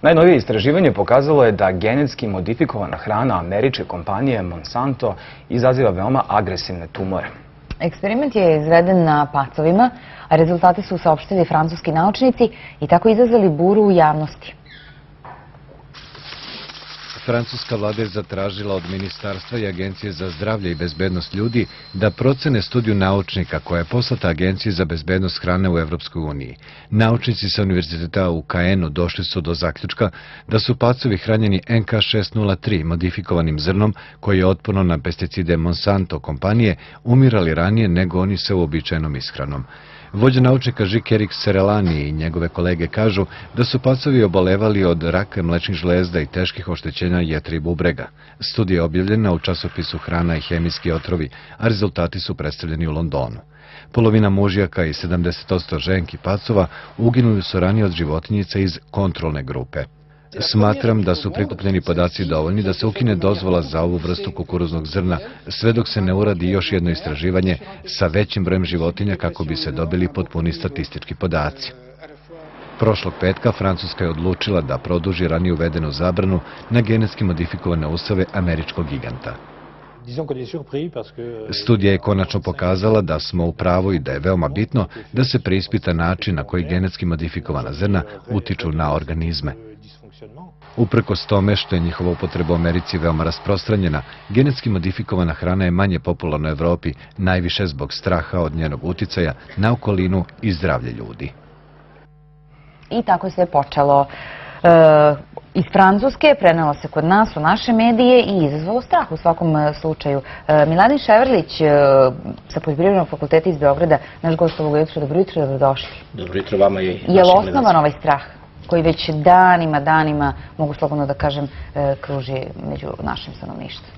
Najnovije istraživanje pokazalo je da genetski modifikovana hrana američke kompanije Monsanto izaziva veoma agresivne tumore. Eksperiment je izveden na pacovima, a rezultate su saopštili francuski naučnici i tako izazvali buru u javnosti. Francuska vlada je zatražila od Ministarstva i Agencije za zdravlje i bezbednost ljudi da procene studiju naučnika koja je poslata Agenciji za bezbednost hrane u Evropskoj uniji. Naučnici sa univerziteta u Caenu došli su do zaključka da su pacovi hranjeni NK603 modifikovanim zrnom koji je otporno na pesticide Monsanto kompanije umirali ranije nego oni sa uobičajenom ishranom. Vođa naučnika Žikerik Serelani i njegove kolege kažu da su pacovi obolevali od raka mlečnih žlezda i teških oštećenja jetre i bubrega. Studija je objavljena u časopisu Hrana i hemijski otrovi, a rezultati su predstavljeni u Londonu. Polovina mužjaka i 70% ženki pacova uginuli su ranije od životinjica iz kontrolne grupe. Smatram da su prikupljeni podaci dovoljni da se ukine dozvola za ovu vrstu kukuruznog zrna, sve dok se ne uradi još jedno istraživanje sa većim brojem životinja kako bi se dobili potpuni statistički podaci. Prošlog petka Francuska je odlučila da produži ranije uvedenu zabranu na genetski modifikovane usave američkog giganta. Studija je konačno pokazala da smo u pravu i da je veoma bitno da se preispita način na koji genetski modifikovana zrna utiču na organizme. Uprkos tome što je njihova upotreba u Americi veoma rasprostranjena, genetski modifikovana hrana je manje popularna u Evropi, najviše zbog straha od njenog uticaja na okolinu i zdravlje ljudi. I tako je sve počelo iz Francuske, prenelo se kod nas u naše medije i izazvalo strah u svakom slučaju. Miladin Ševrlić sa Poljoprivrednog fakulteta iz Beograda, naš gost ovog jutra, dobro jutro, dobrodošli. Dobro jutro vama i vašim gledalcima. Je li osnovan ovaj strah koji već danima, mogu slobodno da kažem, kruži među našim stanovništvom?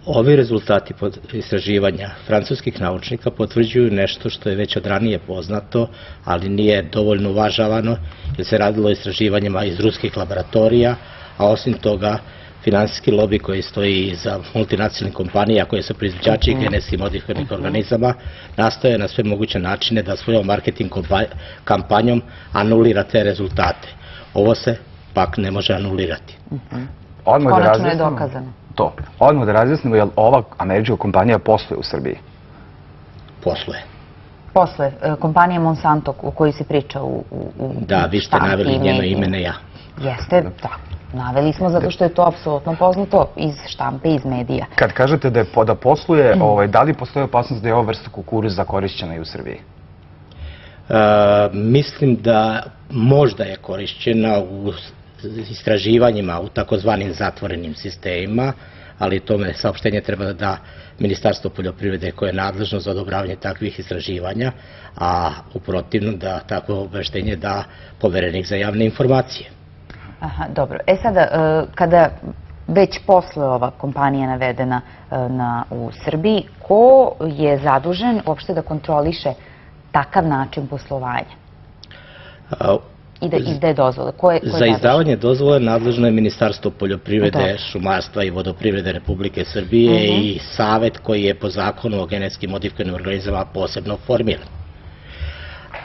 Ovi rezultati istraživanja francuskih naučnika potvrđuju nešto što je već od ranije poznato, ali nije dovoljno uvažavano, jer se radilo o istraživanjima iz ruskih laboratorija, a osim toga finansijski lobi koji stoji iza multinacionalnih kompanija koje su proizvođači genetski modifikovanih organizama nastoje na sve moguće načine da svojom marketing kampanjom anulira te rezultate. Ovo se pak ne može anulirati. Konačno je dokazano. Odmah da razjasnimo, je li ova američka kompanija posluje u Srbiji? Posluje. Posle kompanije Monsanto o kojoj se priča u Da, vi ste naveli njeno ime, ne ja. Jeste, da. Naveli smo zato što je to apsolutno poznato iz štampe, iz medija. Kad kažete da posluje, da li postoji opasnost da je ova vrsta kukuruza korišćena i u Srbiji? Mislim da možda je korišćena u istraživanjima u takozvanim zatvorenim sistemima, ali tome saopštenje treba da da Ministarstvo poljoprivrede koje je nadležno za odobravanje takvih istraživanja, a u protivnom da takvo obaveštenje da Poverenik za javne informacije. Aha, dobro. Sada, kada već posle ova kompanija navedena u Srbiji, ko je zadužen uopšte da kontroliše takav način poslovanja? I da izdaje dozvole? Za izdavanje dozvole nadležno je Ministarstvo poljoprivrede, šumarstva i vodoprivrede Republike Srbije i savet koji je po zakonu o genetski modifikovanim organizmima posebno formiran.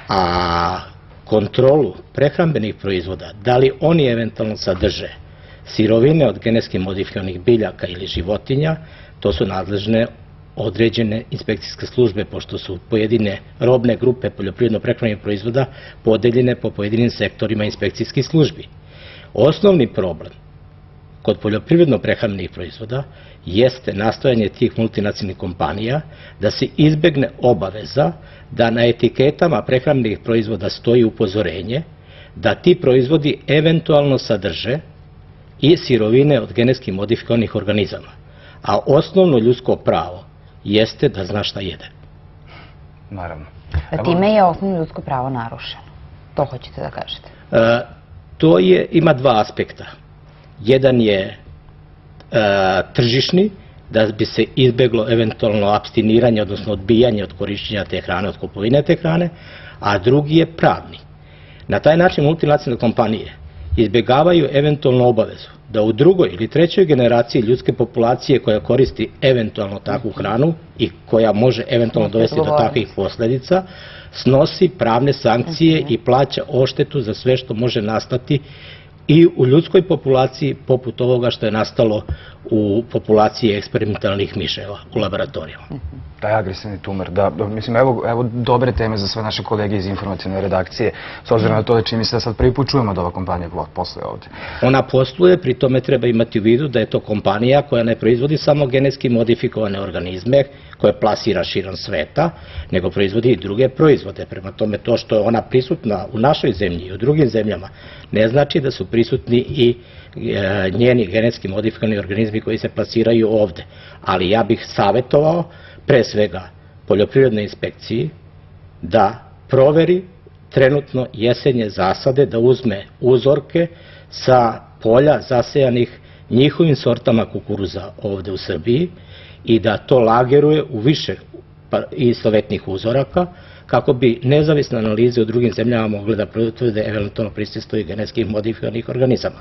A kontrolu prehrambenih proizvoda, da li oni eventualno sadrže sirovine od genetski modifikovanih biljaka ili životinja, to su nadležne određene inspekcijske službe, pošto su pojedine robne grupe poljoprivredno-prehrambenih proizvoda podeljene po pojedinim sektorima inspekcijskih službi. Osnovni problem kod poljoprivredno-prehrambenih proizvoda jeste nastojanje tih multinacionalnih kompanija da se izbegne obaveza da na etiketama prehrambenih proizvoda stoji upozorenje da ti proizvodi eventualno sadrže i sirovine od genetski modifikovanih organizama. A osnovno ljudsko pravo jeste da zna šta jede. Naravno. Time je osnovno ljudsko pravo narušeno. To hoćete da kažete? To ima dva aspekta. Jedan je tržišni, da bi se izbeglo eventualno apstiniranje, odnosno odbijanje od korišćenja te hrane, od kupovine te hrane, a drugi je pravni. Na taj način multinacionalne kompanije izbegavaju eventualnu obavezu da u drugoj ili trećoj generaciji ljudske populacije koja koristi eventualno takvu hranu i koja može eventualno dovesti do takvih posljedica, snosi pravne sankcije i plaća odštetu za sve što može nastati i u ljudskoj populaciji poput ovoga što je nastalo u populaciji eksperimentalnih miševa u laboratorijama. Taj agresivni tumor, da, mislim, evo dobre teme za sve naše kolege iz informacijne redakcije, s obzirom na to da čini mi se da sad prvi put čujemo da ova kompanija posluje ovdje. Ona posluje, pri tome treba imati u vidu da je to kompanija koja ne proizvodi samo genetski modifikovane organizme koje plasira širom sveta, nego proizvodi i druge proizvode. Prema tome, to što je ona prisutna u našoj zemlji i u drugim zemljama ne znači da su prisutni i njeni genetski modifikovani organizmi koji se plasiraju ovde. Ali ja bih savjetovao pre svega poljoprivrednoj inspekciji da proveri trenutno jesenje zasade, da uzme uzorke sa polja zasejanih njihovim sortama kukuruza ovde u Srbiji i da to lageruje u više istovetnih uzoraka kako bi nezavisne analize u drugim zemljama mogle da potvrde eventualno prisustvo i genetskih modifikovanih organizama.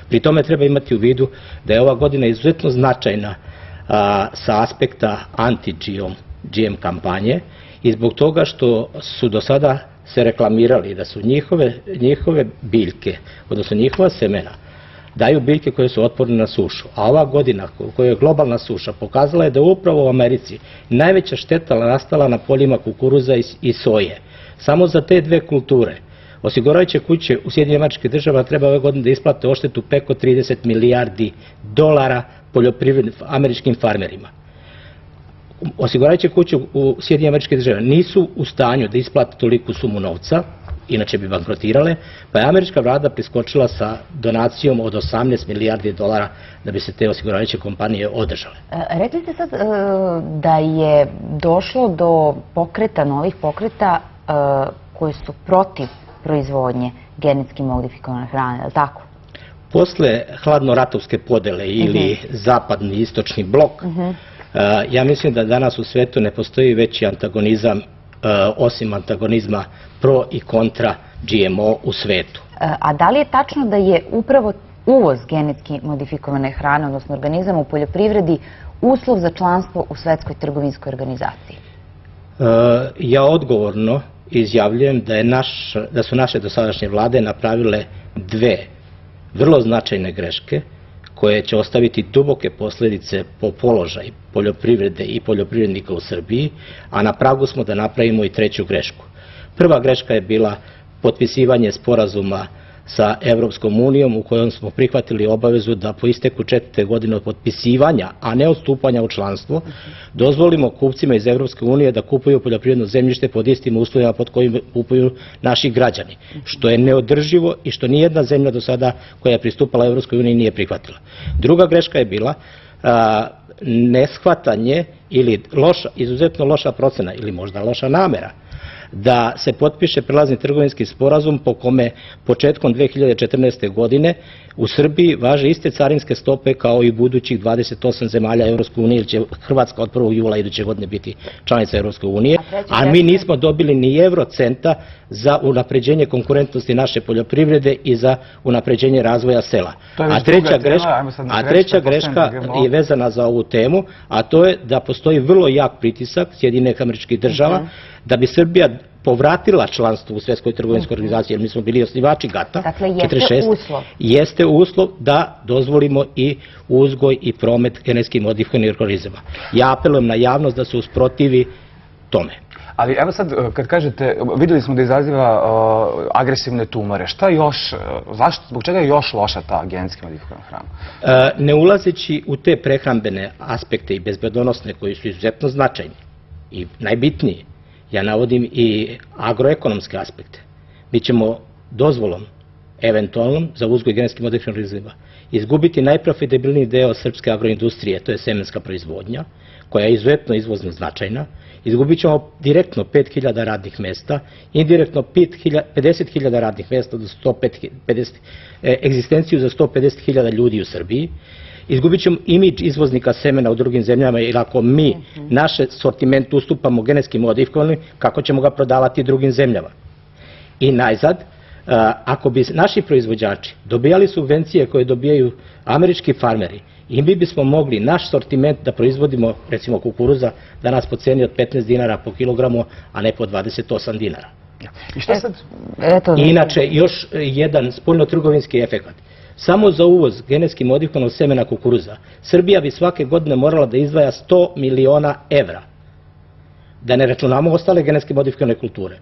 Pri tome treba imati u vidu da je ova godina izuzetno značajna sa aspekta anti-GM kampanje i zbog toga što su do sada se reklamirali da su njihove biljke, odnosno njihova semena, daju biljke koje su otporne na sušu. A ova godina koja je globalna suša pokazala je da upravo u Americi najveća šteta nastala na poljima kukuruza i soje. Samo za te dve kulture osiguravajuće kuće u Sjedinjenim Američkim Državama treba ove godine da isplate odštetu preko 30 milijardi dolara američkim farmerima. Osiguravajuće kuće u Sjedinjenim Američkim Državama nisu u stanju da isplate toliku sumu novca, inače bi bankrotirale, pa je američka vlada priskočila sa donacijom od 18 milijardi dolara da bi se te osiguravajuće kompanije održale. Rekli ste sad da je došlo do novih pokreta koji su protiv proizvodnje genetski modifikovane hrane, je li tako? Posle hladnoratovske podele ili zapadni i istočni blok, ja mislim da danas u svetu ne postoji veći antagonizam osim antagonizma pro i kontra GMO u svetu. A da li je tačno da je upravo uvoz genetski modifikovane hrane, odnosno organizama u poljoprivredi, uslov za članstvo u Svetskoj trgovinskoj organizaciji? Ja odgovorno izjavljujem da su naše dosadašnje vlade napravile dve vrlo značajne greške koje će ostaviti duboke posljedice po položaj poljoprivrede i poljoprivrednika u Srbiji, a na pragu smo da napravimo i treću grešku. Prva greška je bila potpisivanje sporazuma sa Evropskom unijom u kojom smo prihvatili obavezu da po isteku 4. godine od potpisivanja, a ne od stupanja u članstvo, dozvolimo kupcima iz Evropske unije da kupuju poljoprivredno zemljište pod istim uslovima pod kojim kupuju naši građani, što je neodrživo i što nijedna zemlja do sada koja je pristupala Evropskoj uniji nije prihvatila. Druga greška je bila neshvatanje ili izuzetno loša procena ili možda loša namera da se potpiše prelazni trgovinski sporazum po kome početkom 2014. godine u Srbiji važe iste carinske stope kao i budućih 28 zemalja Evropske unije, jer će Hrvatska od 1. jula iduće godine biti članica Evropske unije, a mi nismo dobili ni eurocenta za unapređenje konkurentnosti naše poljoprivrede i za unapređenje razvoja sela. A treća greška je vezana za ovu temu, a to je da postoji vrlo jak pritisak Sjedinjenih Američkih Država da bi Srbija povratila članstvo u Svjetskoj trgovinskoj organizaciji, jer mi smo bili osnivači GATT-a. Dakle, jeste uslov. Jeste uslov da dozvolimo i uzgoj i promet genetski modifikovanih organizama. Ja apelujem na javnost da se usprotivi tome. Ali evo sad, kad kažete, vidjeli smo da izaziva agresivne tumore, šta još, zbog čega je još loša ta genetski modifikovana hrana? Ne ulazeći u te prehrambene aspekte i bezbedonosne koji su izuzetno značajni i najbitniji, ja navodim i agroekonomske aspekte. Mi ćemo dozvolom, eventualnom, za uzgoj genetski modifikovanih organizama izgubiti najprofitabilniji deo srpske agroindustrije, to je semenska proizvodnja, koja je izuzetno izvozno značajna. Izgubit ćemo direktno 5.000 radnih mesta, indirektno 50.000 radnih mesta, egzistenciju za 150.000 ljudi u Srbiji. Izgubit ćemo imidž izvoznika semena u drugim zemljama, jer ako mi naše sortiment ustupamo genetski modifikovanim, kako ćemo ga prodavati drugim zemljama? I najzad, ako bi naši proizvođači dobijali subvencije koje dobijaju američki farmeri, i mi bismo mogli naš sortiment da proizvodimo, recimo kukuruza, danas po ceni od 15 dinara po kilogramu, a ne po 28 dinara. I šta sad? Inače, još jedan spoljnotrgovinski efekt. Samo za uvoz genetski modifikovanog semena kukuruza Srbija bi svake godine morala da izdvaja 100 miliona evra. Da ne računamo ostale genetski modifikovane kulture.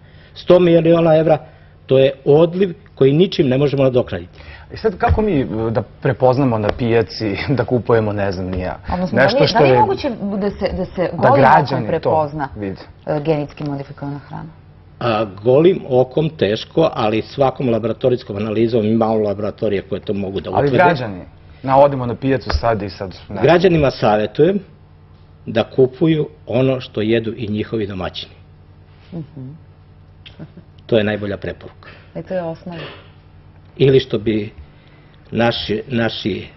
100 miliona evra, to je odliv koji ničim ne možemo nadoknaditi. I sad kako mi da prepoznamo na pijaci da kupujemo, ne znam, ni ja, nešto što je... Da li je moguće da se golim okom prepozna genetski modifikovana hrana? Golim okom teško, ali svakom laboratorijskom analizom i malo laboratorije koje to mogu da utvrde. Ali građani, odemo na pijacu sad i sad... Građanima savjetujem da kupuju ono što jedu i njihovi domaćini. To je najbolja preporuka. I to je osnova. Ili što bi naši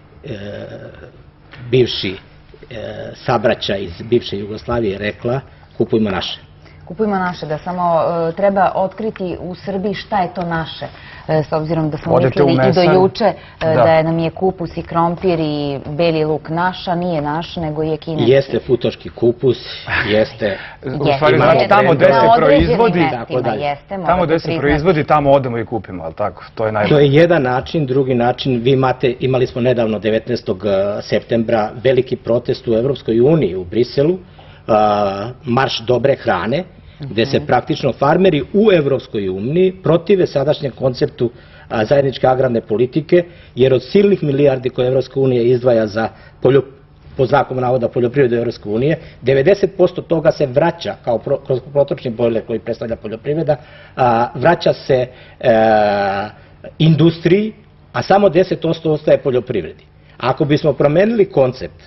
bivši sabraća iz bivše Jugoslavije rekla, kupujmo naše. Kupujmo naše, da samo treba otkriti u Srbiji šta je to naše. S obzirom da smo mislili i do juče da nam je kupus i krompir i beli luk naša, nije naš, nego je kineski. Jeste futoški kupus, jeste... U stvari, znači, tamo gde se proizvodi, tamo odemo i kupimo, ali tako? To je najbolje. To je jedan način, drugi način, imali smo nedavno 19. septembra veliki protest u Evropskoj uniji u Briselu, marš dobre hrane, gde se praktično farmeri u Evropskoj uniji protive sadašnjem konceptu zajedničke agrarne politike, jer od silnih milijardi koje Evropska unija izdvaja za po znakom navoda poljoprivredu Evropske unije, 90% toga se vraća kao kroz protočni bojler koji predstavlja poljoprivreda, vraća se industriji, a samo 10% ostaje poljoprivredi. Ako bismo promenili koncept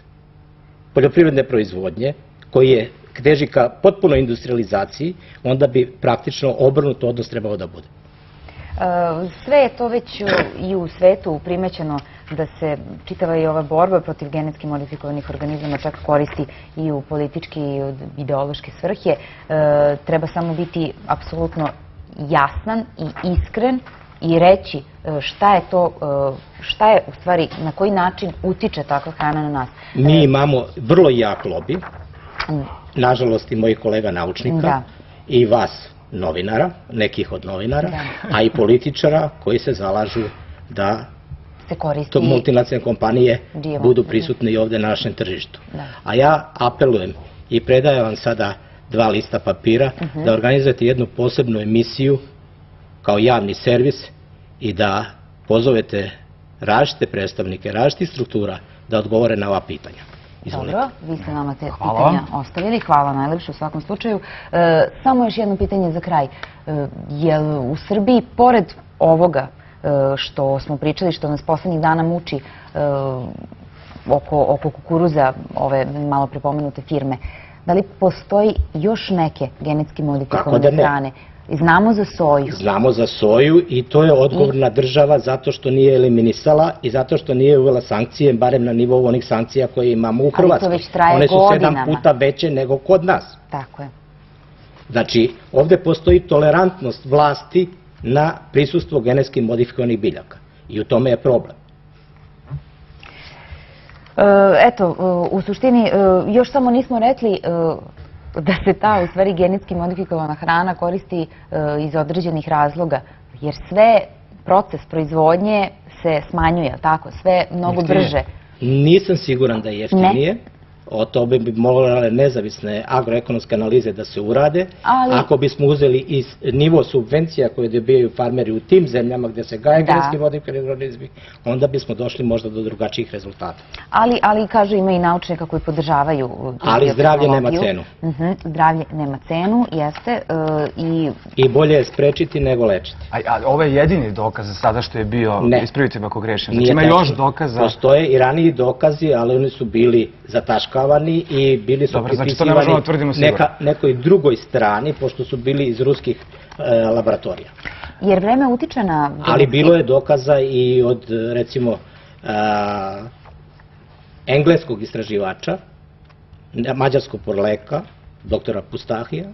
poljoprivredne proizvodnje, koji je teži ka potpunoj industrializaciji, onda bi praktično obrnuto odnos trebao da bude. Sve je to već i u svetu primećeno da se čitava i ova borba protiv genetski modifikovanih organizama čak koristi i u politički i u ideološke svrhe. Treba samo biti apsolutno jasan i iskren i reći šta je to, šta je u stvari, na koji način utiče takva hrana na nas. Mi imamo vrlo jak lobi, nažalost i mojih kolega naučnika i vas novinara, nekih od novinara, a i političara koji se zalažu da multinacionalne kompanije budu prisutne i ovde na našem tržištu. A ja apelujem i predajem vam sada 2 lista papira da organizujete jednu posebnu emisiju kao javni servis i da pozovete različite predstavnike, različitih struktura da odgovore na ova pitanja. Dobro, vi ste nama te pitanja ostavili. Hvala najlepše u svakom slučaju. Samo još jedno pitanje za kraj. Je li u Srbiji, pored ovoga što smo pričali, što nas poslednjih dana muči oko kukuruza, ove malo prepomenute firme, da li postoji još neke genetski modifikovane hrane? Znamo za soju. Znamo za soju i to je odgovorna država zato što nije eliminisala i zato što nije uvela sankcije, barem na nivou onih sankcija koje imamo u Hrvatskoj. Ali to već traje godinama. One su 7 puta veće nego kod nas. Tako je. Znači, ovde postoji tolerantnost vlasti na prisustvo genetski modifikovanih biljaka. I u tome je problem. Eto, u suštini, još samo nismo rekli da se ta, u stvari, genetski modifikovana hrana koristi iz određenih razloga, jer sve proces proizvodnje se smanjuje, tako, sve mnogo brže. Nisam siguran da je jeftinije. O tome bi morale nezavisne agroekonomske analize da se urade. Ako bismo uzeli i nivo subvencija koje dobijaju farmeri u tim zemljama gde se gaje genetski modifikovani organizmi, onda bismo došli možda do drugačijih rezultata. Ali kažu, ima i naučnika koji podržavaju. Ali zdravlje nema cenu. Zdravlje nema cenu, jeste. I bolje je sprečiti nego lečiti. A ovo je jedini dokaz sada što je bio, ispravite me ako grešim. Znači ima još dokaza? Postoje i raniji dokazi, ali oni su bili zataškavani i bili su pripisivani nekoj drugoj strani, pošto su bili iz ruskih laboratorija. Jer vreme utiče na... Ali bilo je dokaza i od, recimo, engleskog istraživača, mađarskog porekla, doktora Pustahija,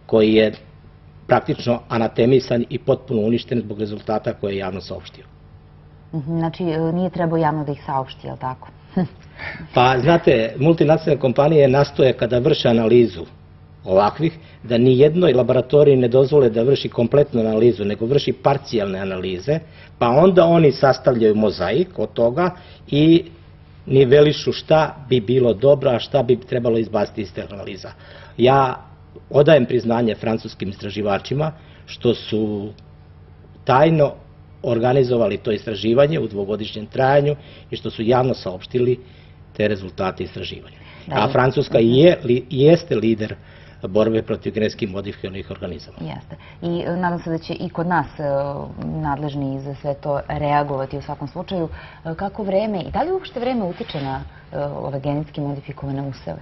koji je praktično anatemisan i potpuno uništen zbog rezultata koje je javno saopštio. Znači, nije trebao javno da ih saopšti, je li tako? Pa, znate, multinacionalne kompanije nastoje kada vrše analizu ovakvih, da ni jednoj laboratoriji ne dozvole da vrši kompletnu analizu, nego vrši parcijalne analize, pa onda oni sastavljaju mozaik od toga i nivelišu šta bi bilo dobro, a šta bi trebalo izbaciti iz te analiza. Ja odajem priznanje francuskim istraživačima što su tajno organizovali to istraživanje u dvogodišnjem trajanju i što su javno saopštili te rezultate istraživanja. A Francuska jeste lider borbe protiv genetski modifikovanih organizama. Jeste. I nadam se da će i kod nas nadležni za sve to reagovati u svakom slučaju. Kako vreme i da li uopšte vreme utiče na ove genetski modifikovane useve?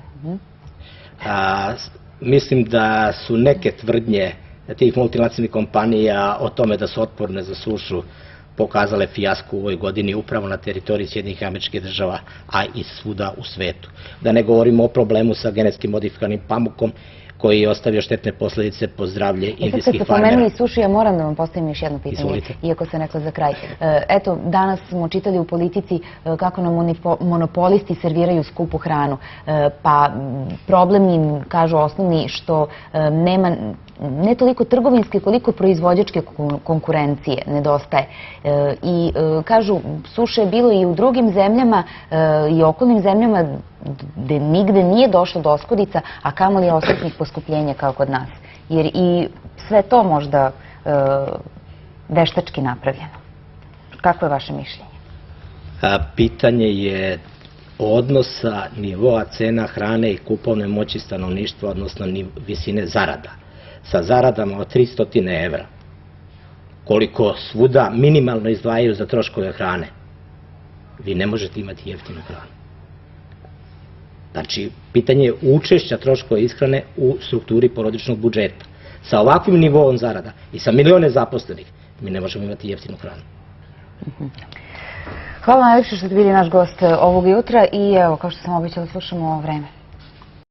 Mislim da su neke tvrdnje tih multinacionalnih kompanija o tome da su otporne za sušu pokazale fijasko u ovoj godini upravo na teritoriji Sjedinjenih Američkih Država, a i svuda u svetu. Da ne govorimo o problemu sa genetski modifikovanim pamukom koji je ostavio štetne posledice po zdravlje indijskih farmera. Kad ste pomenuli sušu, ja moram da vam postavim još jedno pitanje, iako sam rekla za kraj. Eto, danas smo čitali u politici kako nam monopolisti serviraju skupu hranu, pa problem im, kažu osnovni, što nema ne toliko trgovinske koliko proizvođačke konkurencije nedostaje. I kažu, suše je bilo i u drugim zemljama i okolnim zemljama gde nigde nije došlo do oskodica, a kamoli osetnih poskupljenja kao kod nas. Jer i sve to možda veštački napravljeno. Kako je vaše mišljenje? Pitanje je odnosa nivoa cena hrane i kupovne moći stanovništva, odnosno visine zarada. Sa zaradama od 300 evra, koliko svuda minimalno izdvajaju za troškove hrane, vi ne možete imati jeftinu hranu. Znači, pitanje je učešća troškova ishrane u strukturi porodičnog budžeta. Sa ovakvim nivoom zarada i sa milione zaposlenih, mi ne možemo imati jeftinu hranu. Hvala najljepše što ste bili naš gost ovog jutra i evo, kao što sam obećala, slušamo Vreme.